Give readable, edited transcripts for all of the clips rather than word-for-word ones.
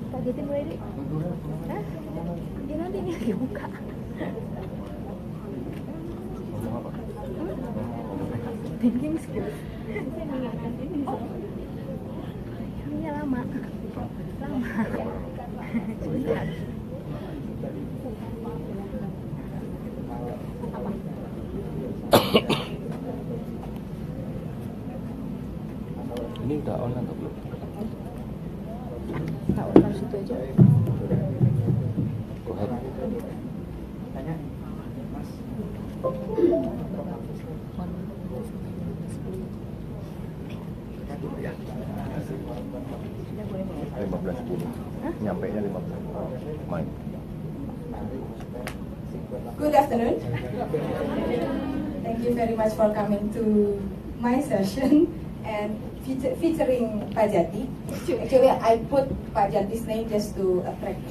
Kagetin mulai deh. Hah? Ya nanti nih dibuka. Thinking skills. Oh. Ini lama. Sebentar. Ini udah on atau belum? Tak on situ aja. Go ahead. Tanya, Mas. 15.10. Nyampe nya 15. Main. Good afternoon. Thank you very much for coming to my session and featuring Pak Jati. Actually, I put Pak Jati's name just to attract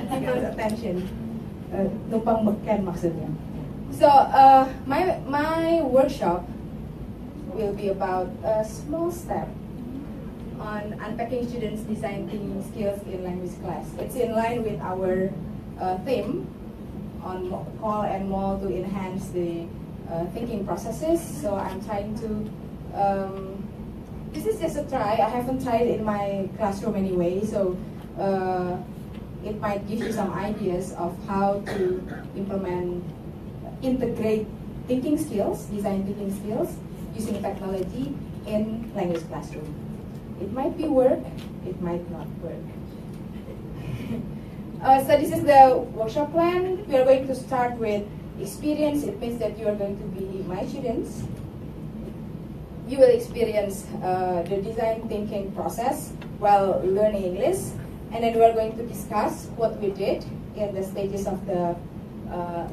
people's attention. Numpang beken maksudnya. So, my workshop will be about a small step on unpacking students' design thinking skills in language class. It's in line with our theme on call and more to enhance the thinking processes. So I'm trying to, this is just a try. I haven't tried it in my classroom anyway, so it might give you some ideas of how to integrate thinking skills, design thinking skills, using technology in language classroom. It might be work, it might not work. So this is the workshop plan. We are going to start with experience. It means that you are going to be my students. You will experience the design thinking process while learning English. And then we are going to discuss what we did in the stages of the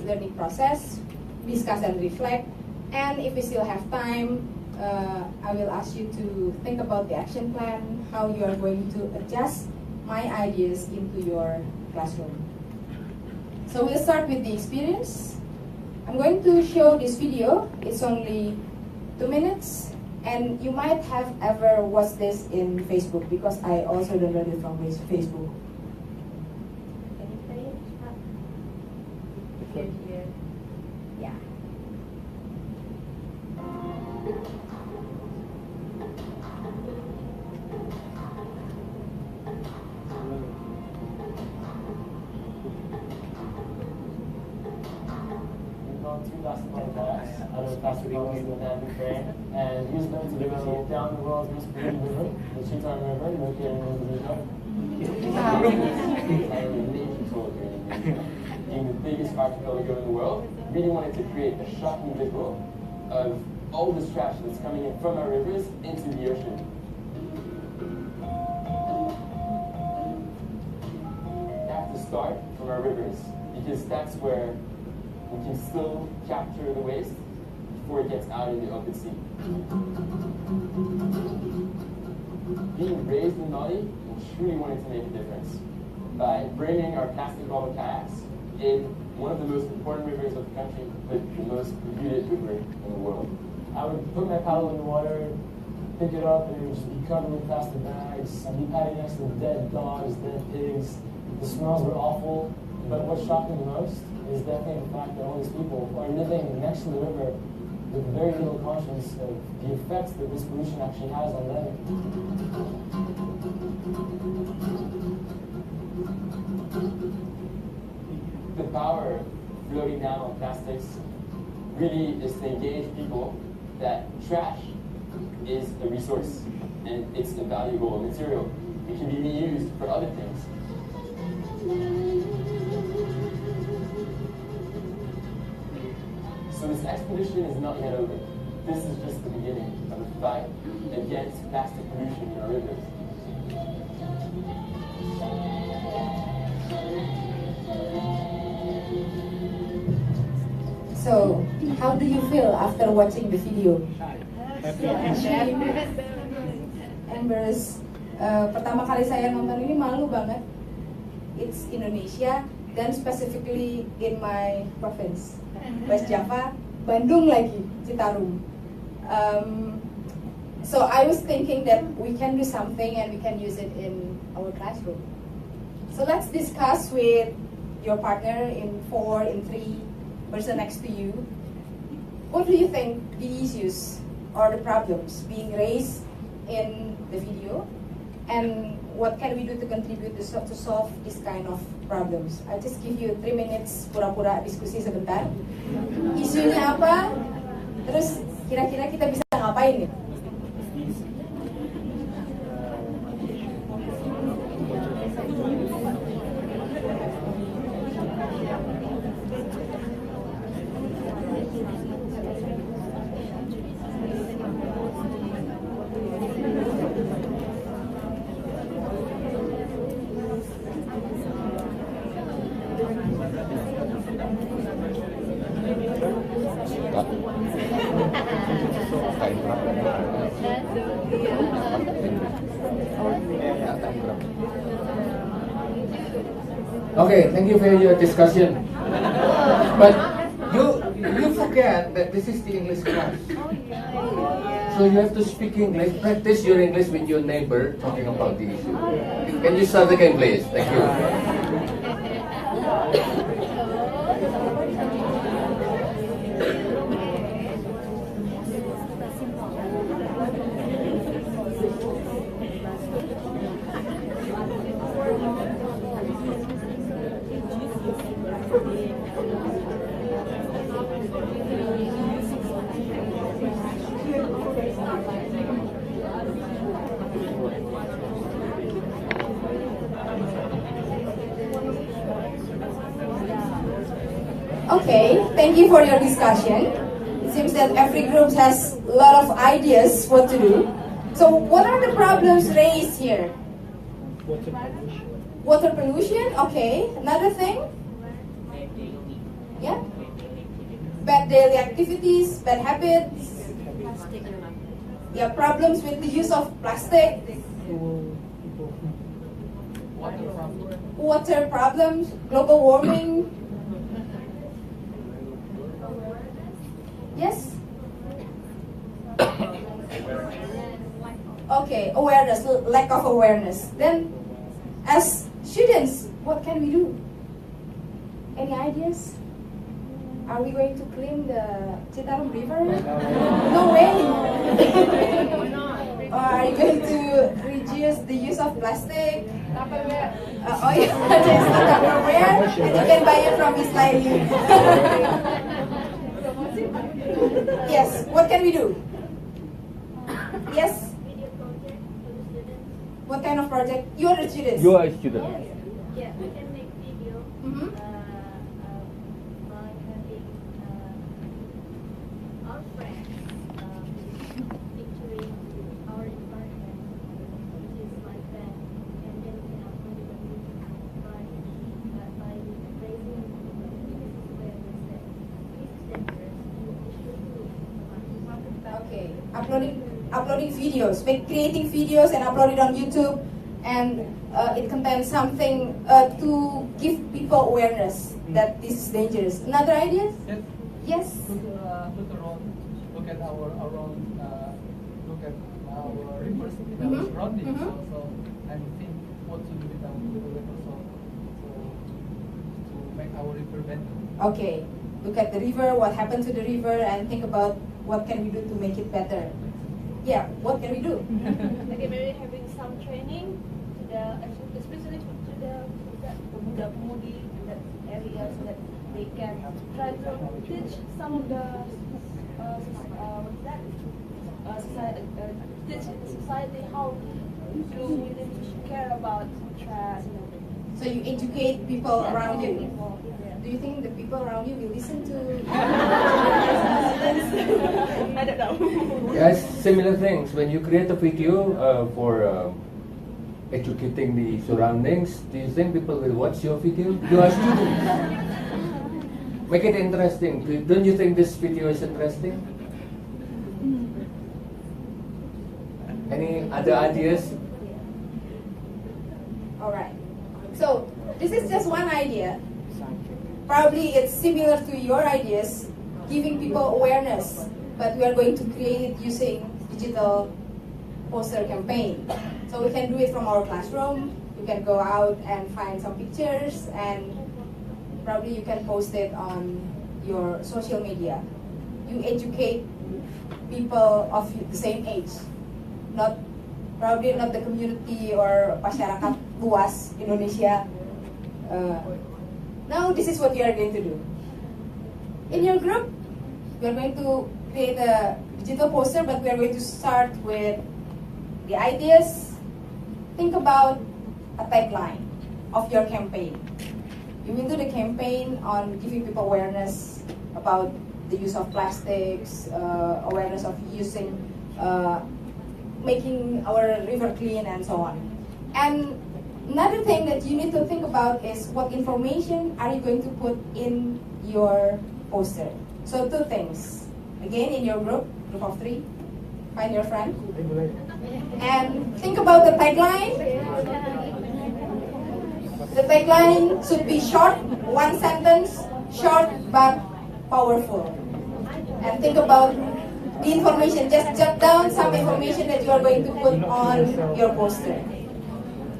learning process, discuss and reflect. And if we still have time, I will ask you to think about the action plan, how you are going to adjust my ideas into your classroom. So we'll start with the experience. I'm going to show this video. It's only 2 minutes, and you might have ever watched this in Facebook because I also downloaded it from Facebook. Can you play it? Here. Yeah. Two basketball class out of basketball in Ukraine, and he was going to go down the world's most polluted river, the Chitan River, located in Indonesia. Being the biggest archipelago in the world, really wanted to create a shocking visual of all this trash that's coming in from our rivers into the ocean. We have to start from our rivers, because that's where we can still capture the waste before it gets out in the open sea. Being raised in Mali, we truly wanted to make a difference by bringing our plastic bottle kayaks in one of the most important rivers of the country, but the most polluted river in the world. I would put my paddle in the water, pick it up, and it would just be covered with plastic bags. I'd be paddling next to dead dogs, dead pigs. The smells were awful, but what shocked me the most is definitely the fact that all these people are living next to the river with very little conscience of the effects that this pollution actually has on them. The power of floating down on plastics really is to engage people that trash is a resource and it's a valuable material. It can be reused for other things. So this expedition is not yet over. This is just the beginning of the fight against plastic pollution in our rivers. So, how do you feel after watching the video? Embarrassed. Pertama kali saya nonton ini malu banget. It's Indonesia, dan specifically in my province, West Java, Bandung lagi, Citarum. So I was thinking that we can do something and we can use it in our classroom. So let's discuss with your partner in 4, in 3, person next to you. What do you think the issues or the problems being raised in the video? And what can we do to contribute to solve this kind of problems? I'll just give you 3 minutes pura-pura diskusi sebentar. Isunya apa? Terus kira-kira kita bisa ngapain nih? Okay, thank you for your discussion. But you forget that this is the English class. So you have to speak English, practice your English with your neighbor talking about the issue. Can you start again, please? Thank you. Okay, thank you for your discussion. It seems that every group has a lot of ideas what to do. So what are the problems raised here? Water pollution, okay. Another thing? Yeah? Bad daily activities, bad habits. Yeah, problems with the use of plastic. Water problems, global warming. Yes? Okay, awareness, lack of awareness. Then, as students, what can we do? Any ideas? Are we going to clean the Citarum River? No way! Or are you going to reduce the use of plastic? Oh yeah, there's the Tupperware, and you can buy it from Miss Laili. Yes, what can we do? Yes? What kind of project? You are a student. You are a student. Yeah, we can make video Mhm. by having our friends picturing our environment, which is like that, and then we can upload it on YouTube by raising awareness that this is dangerous and we should do it. Okay, uploading videos, creating videos and upload it on YouTube, and it contains something to give people awareness that this is dangerous. Another idea? Yes. Look around, look at our look at our rivers in our Mhm. surroundings Mhm. also, and think what to do with our river also, to make our river better. Okay, look at the river, what happened to the river, and think about what can we do to make it better. Yeah, what can we do? Okay, maybe having some training to especially to the moody in that area, so that they can try to teach some of the society, teach society how to care about trash and everything. So you educate people around you. People, yeah. Do you think the people around you will listen to? I don't know. Yes, similar things. When you create a video for educating the surroundings, do you think people will watch your video? You are students. Make it interesting. Don't you think this video is interesting? Any other ideas? All right. So this is just one idea. Probably it's similar to your ideas, giving people awareness, but we are going to create it using digital poster campaign. So we can do it from our classroom. You can go out and find some pictures, and probably you can post it on your social media. You educate people of the same age, probably not the community or masyarakat luas Indonesia. Now this is what you are going to do. In your group, we are going to create a digital poster, but we are going to start with the ideas. Think about a tagline of your campaign. You will do the campaign on giving people awareness about the use of plastics, awareness of using, making our river clean, and so on. And another thing that you need to think about is what information are you going to put in your poster. So 2 things. Again, in your group of 3, find your friend, and think about the tagline. The tagline should be short, 1 sentence, short but powerful. And think about the information. Just jot down some information that you are going to put on your poster.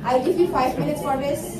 I'll give you 5 minutes for this.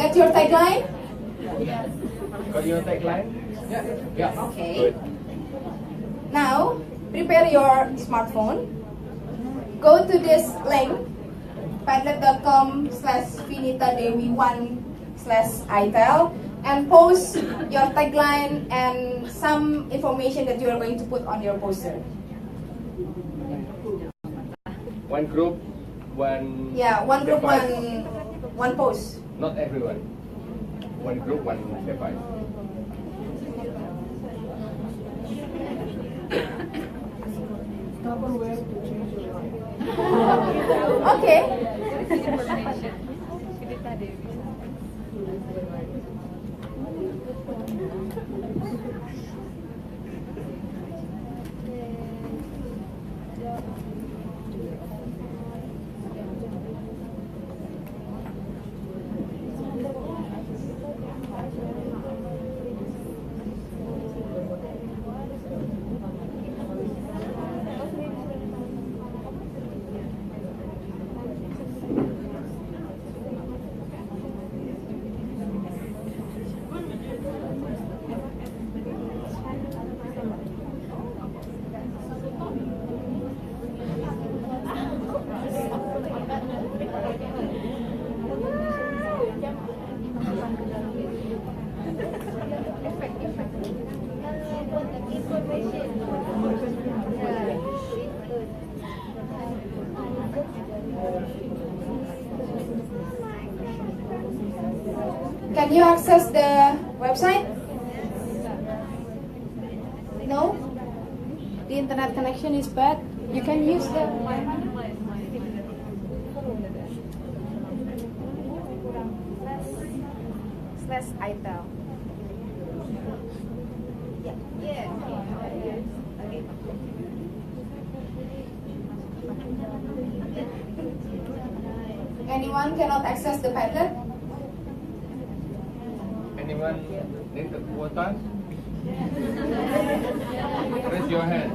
Got your tagline? Got your tagline? Yeah. Okay. Good. Now, prepare your smartphone. Go to this link, padlet.com/Finita Dewi 1/iTELL, and post your tagline and some information that you are going to put on your poster. One group, one. Yeah, one group, device. one post. Not everyone. One group, one device. Okay. Can you access the website? No? The internet connection is bad. You can use the /iTELL. Anyone cannot access the Padlet? Anyone need the quota? Raise your hand.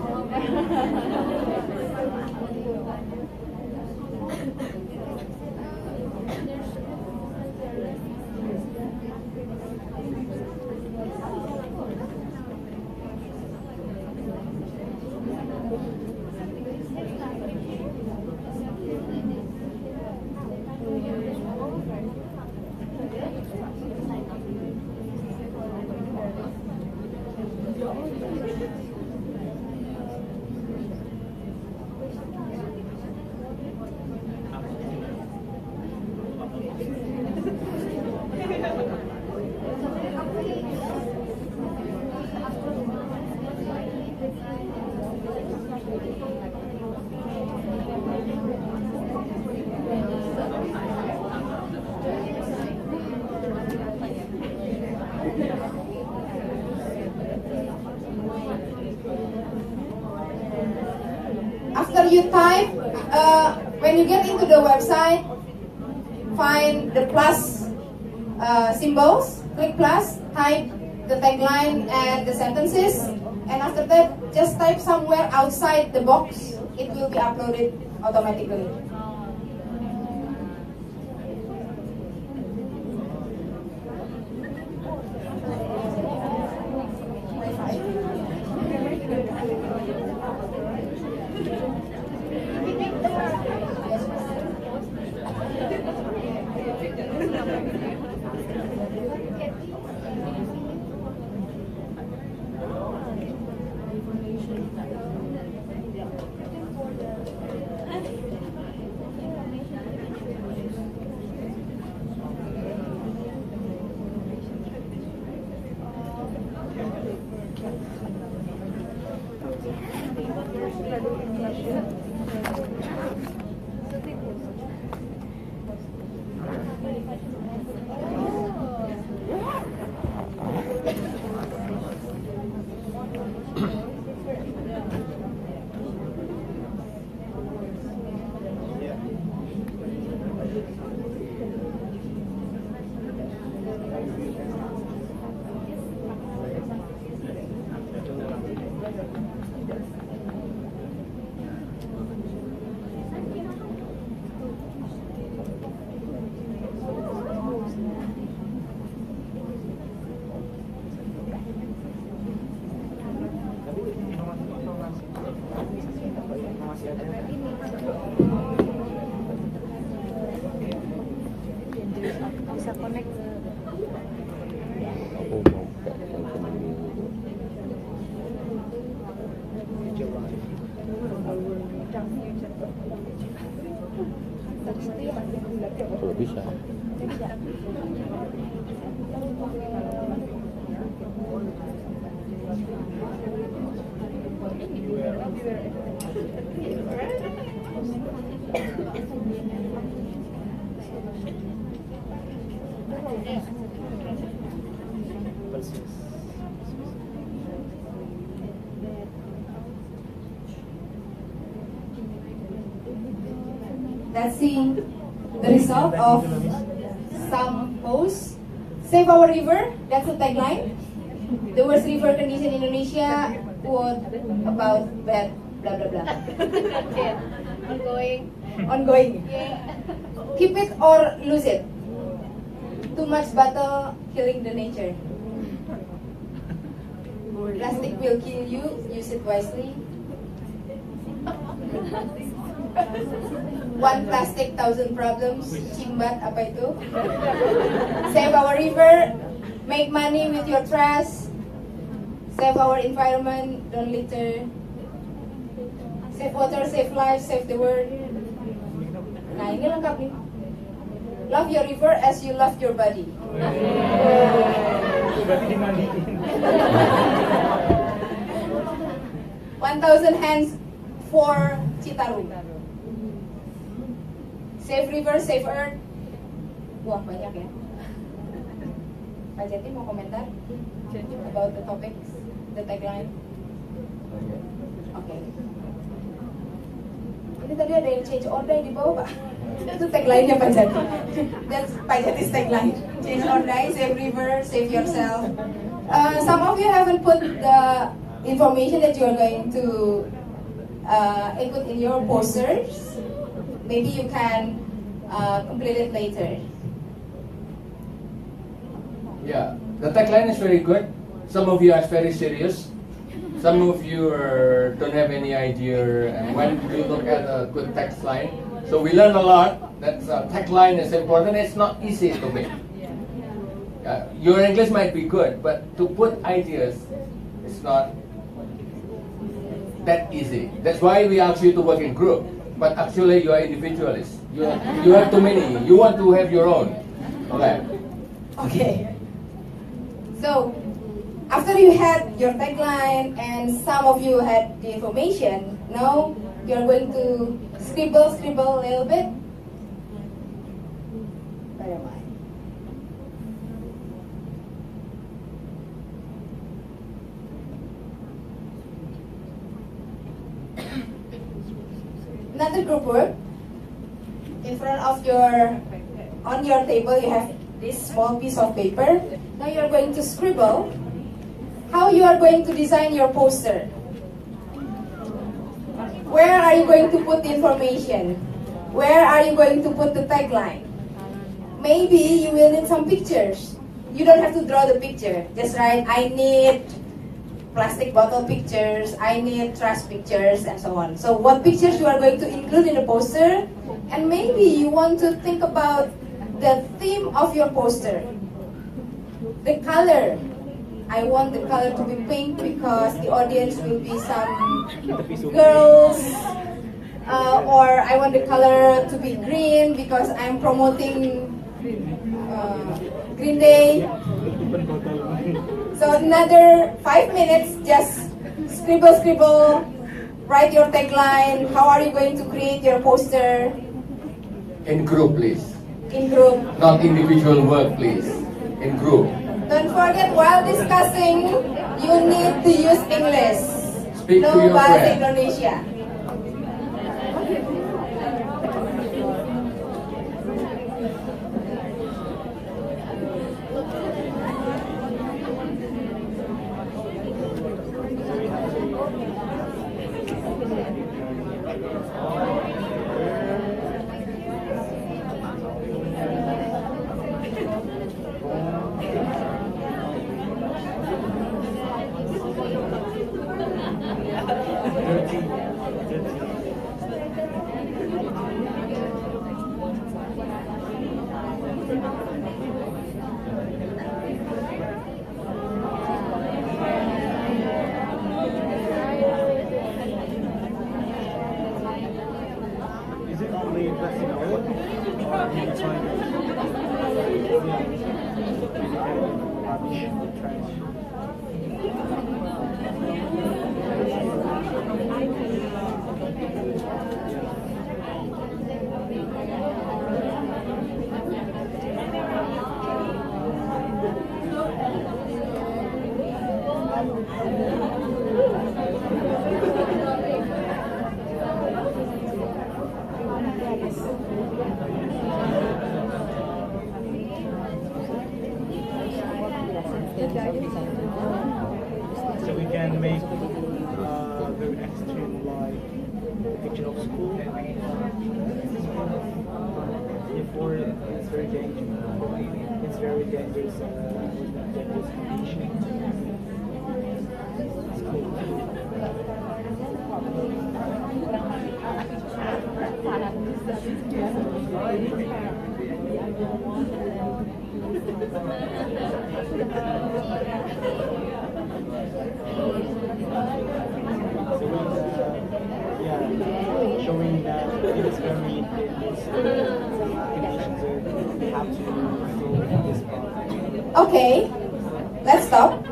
After you type, when you get into the website, find the plus symbols, click plus, type the tagline and the sentences, and after that, just type somewhere outside the box. It will be uploaded automatically. Bisa connect ke Aku mau buka telepon ini. Kalau bisa. Let's see the result of some posts. Save our river, that's the tagline. The worst river condition in Indonesia, quote about bad blah blah blah. Ongoing. Keep it or lose it. Too much battle killing the nature. Plastic will kill you, use it wisely. One plastic, 1,000 problems. Cimbat apa itu? Save our river, make money with your trash. Save our environment, don't litter. Save water, save life, save the world. Nah, ini lengkap nih. Love your river as you love your body. Berarti dimandiin. 1000 hands for Citarum. Save river, save earth. Wah, banyak ya. Pak Jati mau komentar about the topics, the tagline? Oke. Ini tadi ada yang change order di bawah, Pak. Itu tagline-nya Pak Jati. That's Pak Jati's tagline. Change order, save river, save yourself. Some of you haven't put the information that you are going to input in your posters. Maybe you can complete it later. Yeah, the tagline is very good. Some of you are very serious. Some of you don't have any idea when you look at a good text line. So we learn a lot that tagline is important. It's not easy to make. Your English might be good, but to put ideas, it's not that easy. That's why we ask you to work in group. But actually, you are individualists. You have too many. You want to have your own. Okay. Okay. So, after you had your tagline and some of you had the information, now you're going to scribble a little bit. Where am I? Another group work. In front of on your table you have this small piece of paper. Now you are going to scribble how you are going to design your poster. Where are you going to put the information? Where are you going to put the tagline? Maybe you will need some pictures. You don't have to draw the picture. Just write, I need plastic bottle pictures, I need trash pictures, and so on. So what pictures you are going to include in the poster, and maybe you want to think about the theme of your poster. The color. I want the color to be pink because the audience will be some girls, or I want the color to be green because I'm promoting Green Day. So another 5 minutes, just scribble, write your tagline. How are you going to create your poster? In group, please. In group. Not individual work, please. In group. Don't forget, while discussing, you need to use English. Speak no to your bahasa friend. Indonesia. Is it only plastic bottle? Or do you find rubbish, trash? So we can make very extreme, like the picture of school. Before it's very dangerous. It's very dangerous. Dangerous condition. Showing that Because for me, it's conditions are how to go in this part. Okay, let's stop.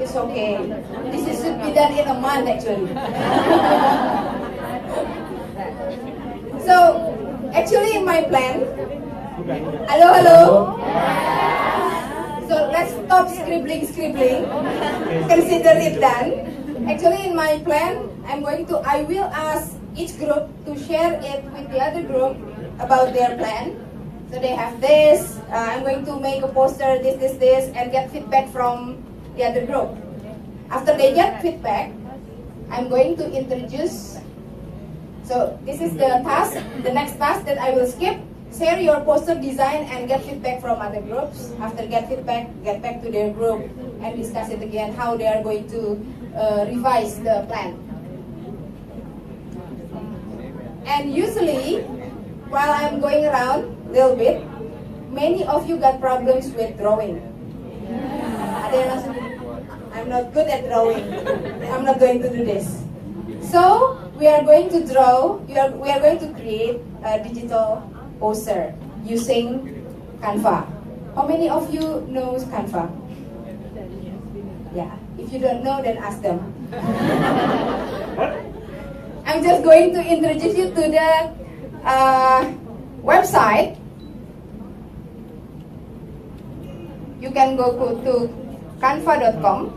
It's okay. This should be done in a month actually. So, actually in my plan, hello, hello. So let's stop scribbling. Consider it done. Actually in my plan, I will ask each group to share it with the other group about their plan. So they have this, I'm going to make a poster, this, and get feedback from the other group. After they get feedback, I'm going to introduce. So this is the task, the next task that I will skip. Share your poster design and get feedback from other groups. After get feedback, get back to their group and discuss it again, how they are going to revise the plan. And usually, while I'm going around a little bit, many of you got problems with drawing. Ada yang langsung, I'm not good at drawing. I'm not going to do this. So we are going to draw. We are going to create a digital poster using Canva. How many of you knows Canva? Yeah. If you don't know, then ask them. I'm just going to introduce you to the website. You can go to canva.com.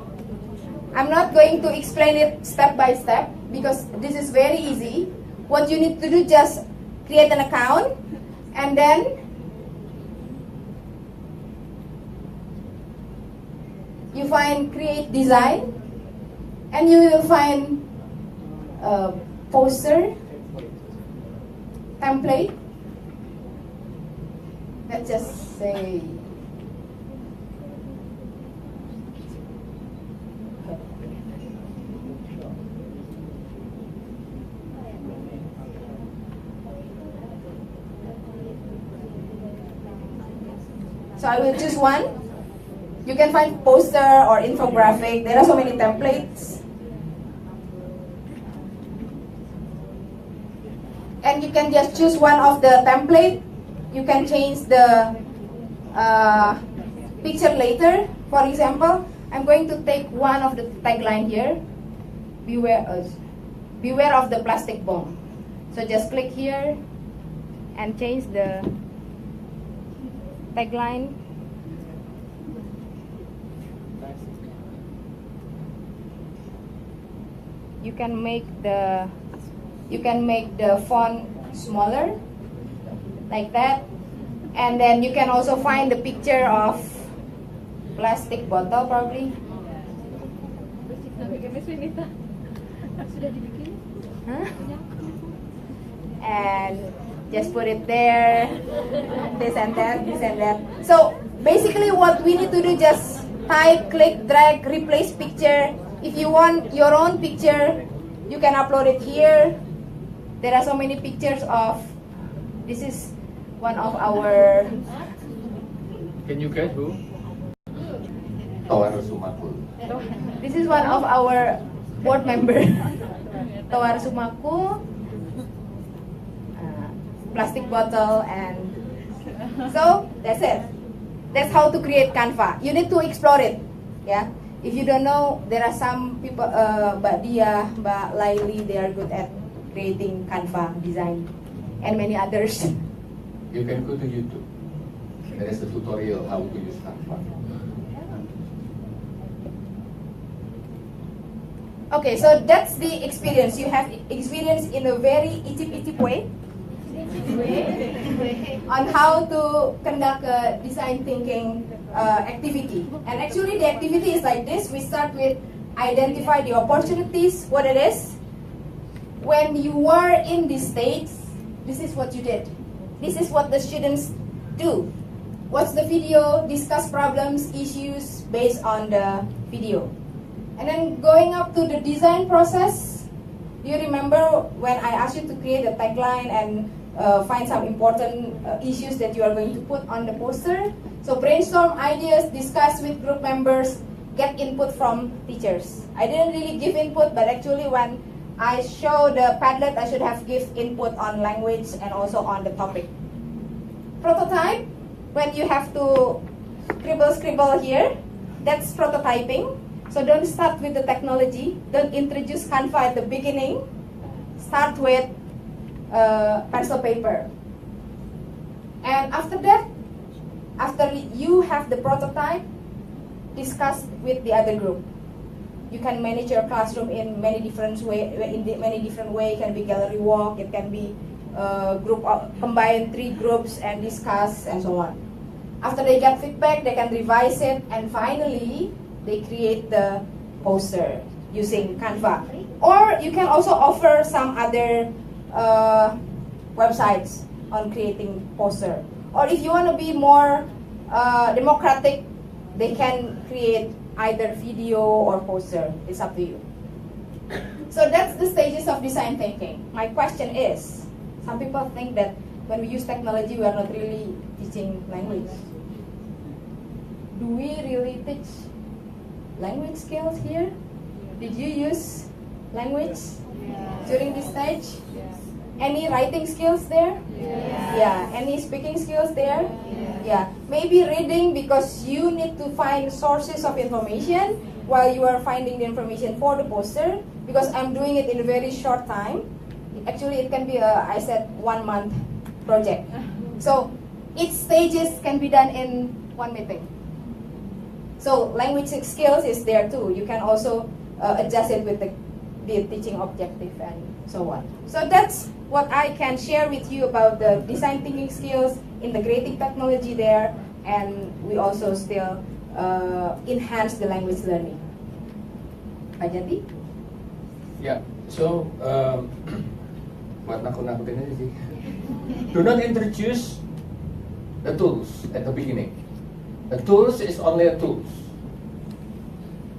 I'm not going to explain it step by step because this is very easy. What you need to do, just create an account and then you find create design and you will find poster template. Let's just say so I will choose one. You can find poster or infographic. There are so many templates. And you can just choose one of the template. You can change the picture later. For example, I'm going to take one of the tagline here. Beware of the plastic bomb. So just click here and change the tagline. You can make the font smaller like that, and then you can also find the picture of plastic bottle probably. Finita. Sudah dibikin? Huh? And just put it there, this and that. So basically what we need to do, just type, click, drag, replace picture. If you want your own picture, you can upload it here. There are so many pictures of, this is one of our... Can you guess who? This is one of our board members. Tawar Sumaku, plastic bottle, and so that's it. That's how to create Canva. You need to explore it. Yeah. If you don't know, there are some people, Mbak Dia, Mbak Laili, they are good at creating Canva design, and many others. You can go to YouTube. There is a tutorial how to use Canva. Okay, so that's the experience. You have experience in a very itty way on how to conduct a design thinking activity. And actually the activity is like this. We start with identify the opportunities, what it is. When you are in this stage, this is what you did. This is what the students do. Watch the video, discuss problems, issues based on the video. And then going up to the design process, do you remember when I asked you to create a tagline and find some important issues that you are going to put on the poster? So brainstorm ideas, discuss with group members, get input from teachers. I didn't really give input, but actually when I show the Padlet, I should have give input on language and also on the topic. Prototype, when you have to scribble here, that's prototyping. So don't start with the technology, don't introduce Canva at the beginning, start with pencil paper. And after that, after you have the prototype, discuss with the other group. You can manage your classroom in many different way. It can be gallery walk. It can be combine 3 groups and discuss and so on. After they get feedback, they can revise it, and finally they create the poster using Canva. Or you can also offer some other websites on creating poster. Or if you want to be more democratic, they can create either video or poster. It's up to you. So that's the stages of design thinking. My question is, some people think that when we use technology, we are not really teaching language. Do we really teach language skills here? Did you use language during this stage? Any writing skills there? Yeah. Any speaking skills there? Yeah. Maybe reading, because you need to find sources of information while you are finding the information for the poster, because I'm doing it in a very short time. Actually, it can be I said 1 month project. So each stages can be done in 1 meeting. So language skills is there too. You can also adjust it with the teaching objective and so on. So that's what I can share with you about the design thinking skills, integrating technology there, and we also still enhance the language learning. Pak Jati? Yeah, so buat nakut-nakutin aja sih. Do not introduce the tools at the beginning. The tools is only a tools.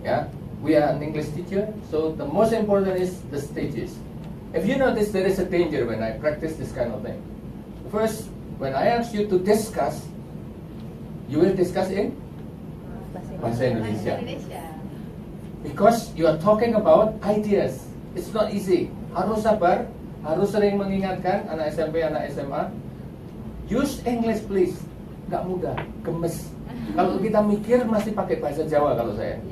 Yeah, we are an English teacher, so the most important is the stages. If you notice, there is a danger when I practice this kind of thing. First, when I ask you to discuss, you will discuss in Bahasa Indonesia. Because you are talking about ideas. It's not easy. Harus sabar, harus sering mengingatkan anak SMP, anak SMA. Use English please. Gak mudah, gemes. Kalau kita mikir masih pakai bahasa Jawa kalau saya.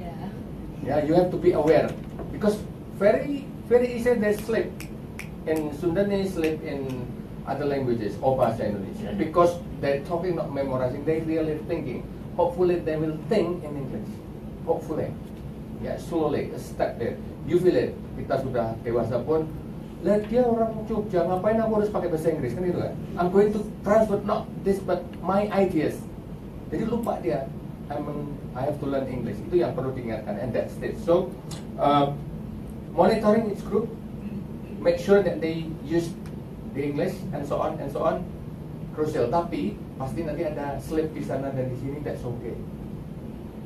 Yeah, you have to be aware. Because very easy they slip in Sundanese, slip in other languages or bahasa Indonesia. Because they're talking, not memorizing, they really thinking. Hopefully they will think in English. Hopefully. Ya, slowly, a step there. You feel it. Kita sudah dewasa pun, lihat dia orang Jogja, ngapain aku harus pakai bahasa Inggris, kan itu kan? I'm going to transfer not this but my ideas. Jadi lupa dia. I have to learn English. Itu yang perlu diingatkan. And that's it. So, monitoring each group, make sure that they use the English and so on, crucial. Tapi pasti nanti ada slip di sana dan di sini, that's okay.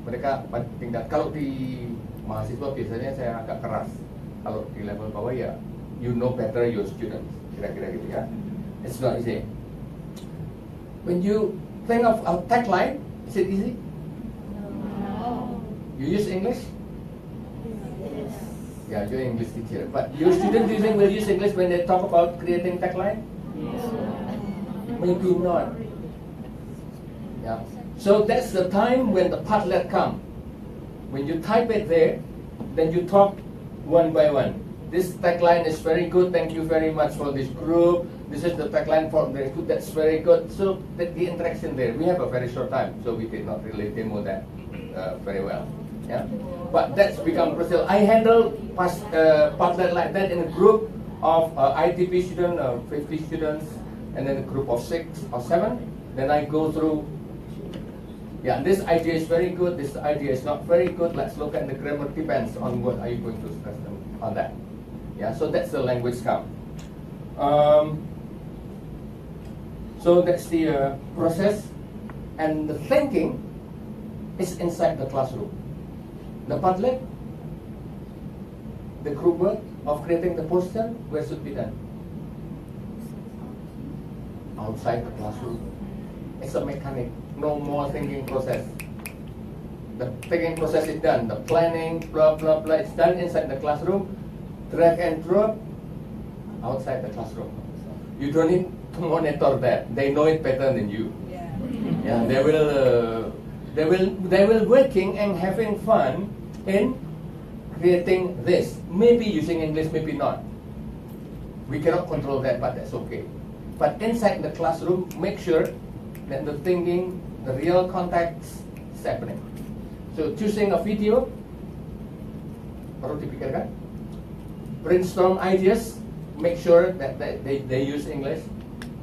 Mereka tingkat, kalau di mahasiswa biasanya saya agak keras. Kalau di level bawah ya, you know better your students, kira-kira gitu ya. It's not easy. When you think of a tagline, is it easy? No. You use English? Yeah, you're an English teacher. But your students, do you think will use English when they talk about creating tagline? Maybe not. Yeah. So that's the time when the Padlet come. When you type it there, then you talk one by one. This tagline is very good. Thank you very much for this group. This is the tagline for the group. That's very good. So the interaction there. We have a very short time, so we did not really demo that very well. Yeah. But that's become crucial. I handle Padlet like that in a group of ITP students, 50 students, and then a group of 6 or 7. Then I go through. Yeah, this idea is very good, this idea is not very good, let's look at the grammar, depends on what are you going to stress them on that. Yeah, so that's the language count. So that's the process, and the thinking is inside the classroom. The Padlet, the group work of creating the poster, where should be done? Outside the classroom. It's a mechanic. No more thinking process. The thinking process is done. The planning, blah, blah, blah, it's done inside the classroom. drag and drop outside the classroom. You don't need to monitor that. They know it better than you. Yeah, they will working and having fun in creating this. Maybe using English, maybe not. We cannot control that, but that's okay. But inside the classroom, make sure that the thinking, the real context is happening. So choosing a video, perlu dipikirkan. Brainstorm ideas, make sure that they use English,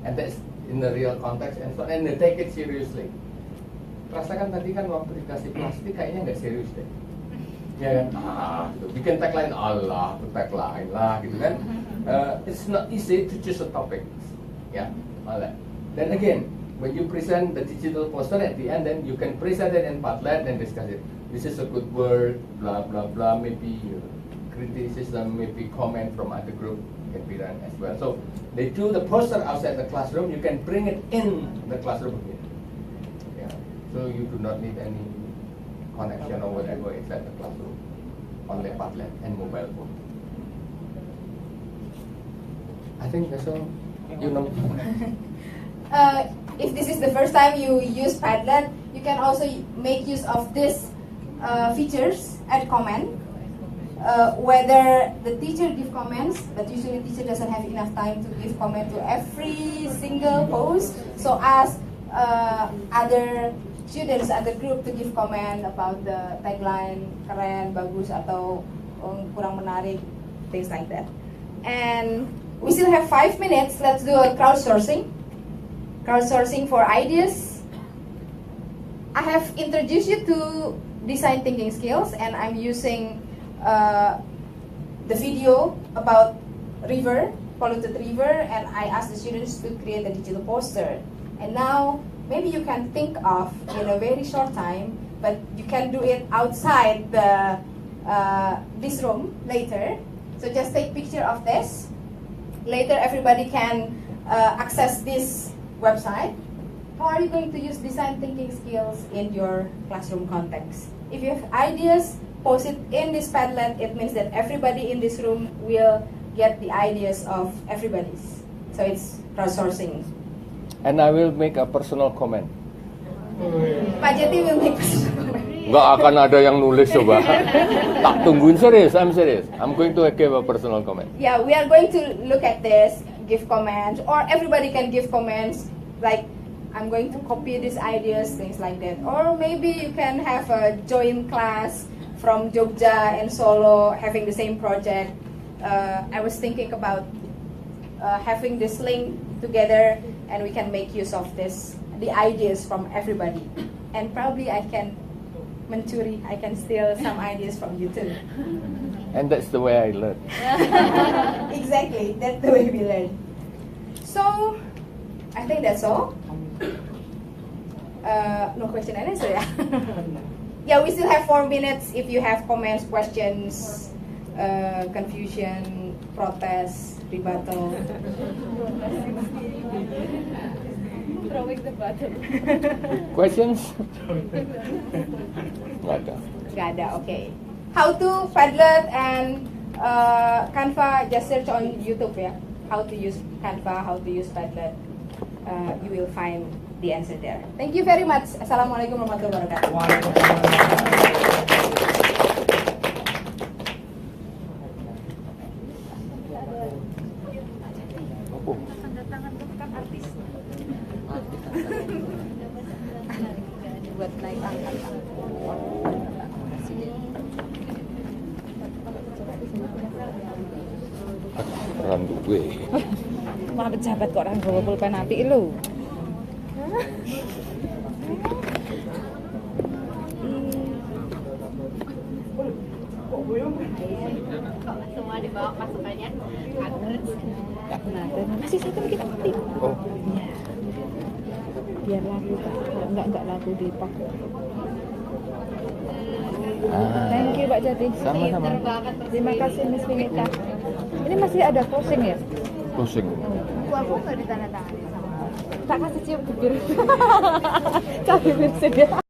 and that's in the real context and so on, and they take it seriously. Rasakan tadi kan waktu dikasih plastik kayaknya nggak serius deh. Ya kan, gitu. Bikin tagline Allah, tagline lah, gitu kan. It's not easy to choose a topic. Yeah, all that. Then again, when you present the digital poster at the end, then you can present it in Padlet and discuss it. This is a good word, blah blah blah. Maybe criticism, maybe comment from other group can be done as well. So they do the poster outside the classroom. You can bring it in the classroom again. Yeah. So you do not need any connection or whatever inside the classroom. Only Padlet and mobile phone. I think that's all. You know. If this is the first time you use Padlet, you can also make use of this features, add comment. Whether the teacher give comments, but usually teacher doesn't have enough time to give comment to every single post. So ask other students, other group to give comment about the tagline, keren, bagus, atau kurang menarik, things like that. And we still have 5 minutes. Let's do a crowdsourcing. Crowdsourcing for ideas. I have introduced you to design thinking skills, and I'm using the video about river, polluted river, and I asked the students to create a digital poster. And now maybe you can think of in a very short time, but you can do it outside the this room later. So just take picture of this. Later everybody can access this website. How are you going to use design thinking skills in your classroom context? If you have ideas, post it in this Padlet. It means that everybody in this room will get the ideas of everybody's. So it's crowdsourcing. And I will make a personal comment. Pak Jati will make personal comment. Nggak akan ada yang nulis coba. Tak tungguin, serius, I'm serious. I'm going to give a personal comment. Yeah, we are going to look at this, give comments, or everybody can give comments, like I'm going to copy these ideas, things like that. Or maybe you can have a joint class from Jogja and Solo having the same project. I was thinking about having this link together, and we can make use of this, the ideas from everybody. And probably I can steal some ideas from you too. And that's the way I learn. Exactly, that's the way we learn. So, I think that's all. No question and answer, yeah? Yeah, we still have 4 minutes if you have comments, questions, confusion, protest, rebuttal. Throwing the bottle. Questions? Nggak ada. Gak ada, okay. How to Padlet and Canva, just search on YouTube ya. How to use Canva, how to use Padlet. You will find the answer there. Thank you very much. Assalamualaikum warahmatullahi wabarakatuh. Tanda tangan kan artis. Buat naik angkat. Orang duwe. Wah, pejabat kok orang bawa pulpen apik lho. Semua dibawa pasukannya. Enggak benar. Masih satu lagi tak penting. Oh. Iya. Biar laku Pak. Enggak laku di Pak. Thank you Pak Jati. Sama-sama. Terima kasih Miss Finita. Ini masih ada closing ya? Pusing. Aku nggak ditandatangani sama. Tak kasih cium bibir. Tapi bibir dia.